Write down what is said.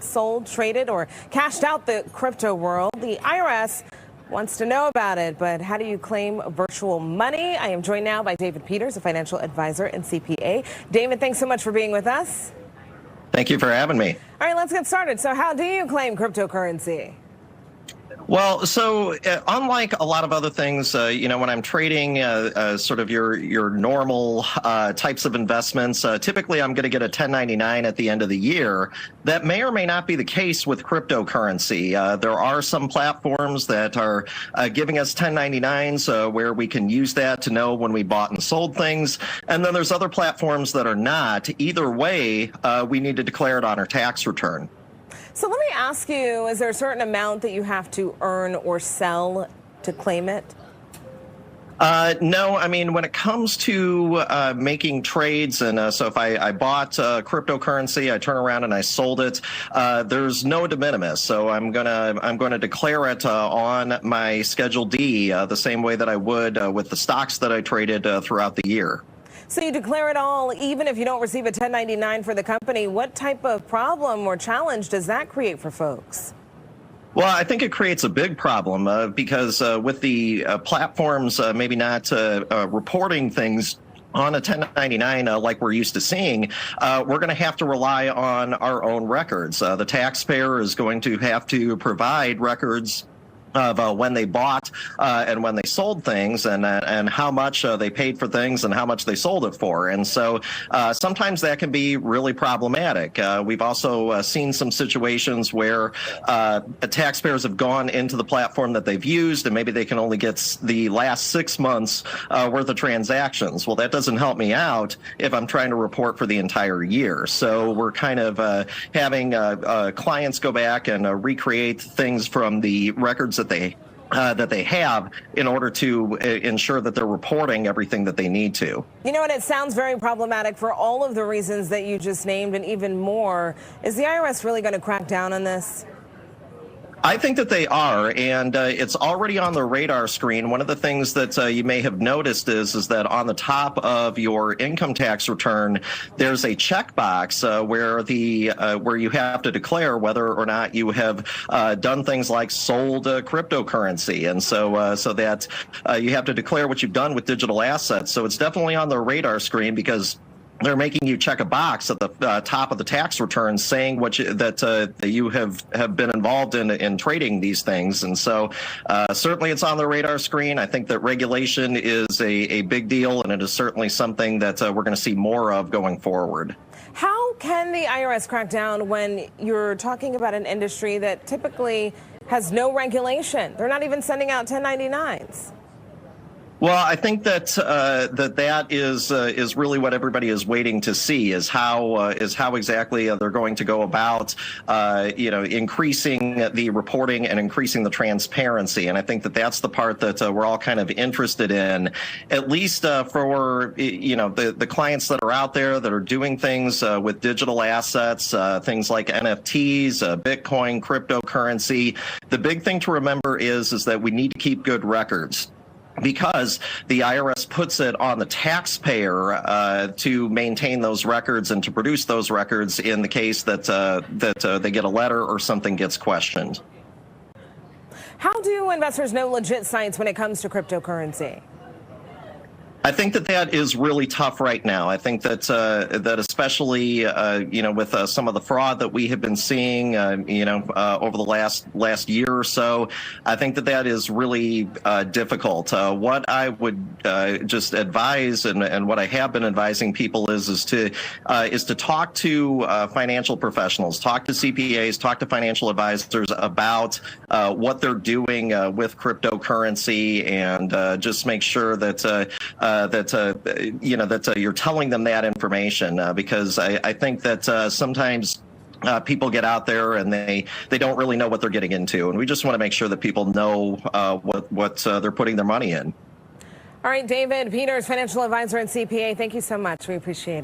sold, traded, or cashed out the crypto world. The IRS wants to know about it, but how do you claim virtual money? I am joined now by David Peters, a financial advisor and CPA. David, thanks so much for being with us. Thank you for having me. All right, let's get started. So how do you claim cryptocurrency? Well, so unlike a lot of other things, when I'm trading sort of your normal types of investments, typically I'm going to get a 1099 at the end of the year. That may or may not be the case with cryptocurrency. There are some platforms that are giving us 1099s where we can use that to know when we bought and sold things. And then there's other platforms that are not. Either way, we need to declare it on our tax return. So let me ask you, is there a certain amount that you have to earn or sell to claim it? No, I mean, when it comes to making trades, and so if I bought cryptocurrency, I turn around and I sold it, there's no de minimis. So I'm gonna declare it on my Schedule D the same way that I would with the stocks that I traded throughout the year. So you declare it all, even if you don't receive a 1099 for the company. What type of problem or challenge does that create for folks? Well, I think it creates a big problem because with the platforms maybe not reporting things on a 1099 like we're used to seeing, we're going to have to rely on our own records. The taxpayer is going to have to provide records of when they bought and when they sold things, and how much they paid for things and how much they sold it for. And so sometimes that can be really problematic. We've also seen some situations where taxpayers have gone into the platform that they've used, and maybe they can only get the last 6 months worth of transactions. Well, that doesn't help me out if I'm trying to report for the entire year. So we're kind of having clients go back and recreate things from the records that they have in order to ensure that they're reporting everything that they need to. You know, and it sounds very problematic for all of the reasons that you just named and even more. Is the IRS really going to crack down on this? I think that they are, and it's already on the radar screen. One of the things that you may have noticed is that on the top of your income tax return, there's a checkbox where you have to declare whether or not you have done things like sold cryptocurrency, and so that you have to declare what you've done with digital assets. So it's definitely on the radar screen because they're making you check a box at the top of the tax return saying that you have been involved in trading these things. And so certainly it's on the radar screen. I think that regulation is a big deal, and it is certainly something that we're going to see more of going forward. How can the IRS crack down when you're talking about an industry that typically has no regulation? They're not even sending out 1099s. Well, I think that that is really what everybody is waiting to see is how exactly they're going to go about increasing the reporting and increasing the transparency. And I think that that's the part that we're all kind of interested in, at least for the clients that are out there that are doing things with digital assets, things like NFTs, Bitcoin, cryptocurrency. The big thing to remember is that we need to keep good records, because the IRS puts it on the taxpayer to maintain those records and to produce those records in the case that they get a letter or something gets questioned. How do investors know legit sites when it comes to cryptocurrency? I think that is really tough right now. I think that especially with some of the fraud that we have been seeing over the last year or so, I think that is really difficult. What I would just advise, and what I have been advising people is to talk to financial professionals, talk to CPAs, talk to financial advisors about what they're doing with cryptocurrency, and just make sure that you're telling them that information, because I think that sometimes people get out there and they don't really know what they're getting into, and we just want to make sure that people know what they're putting their money in. All right, David Peters, financial advisor and CPA, thank you so much. We appreciate it.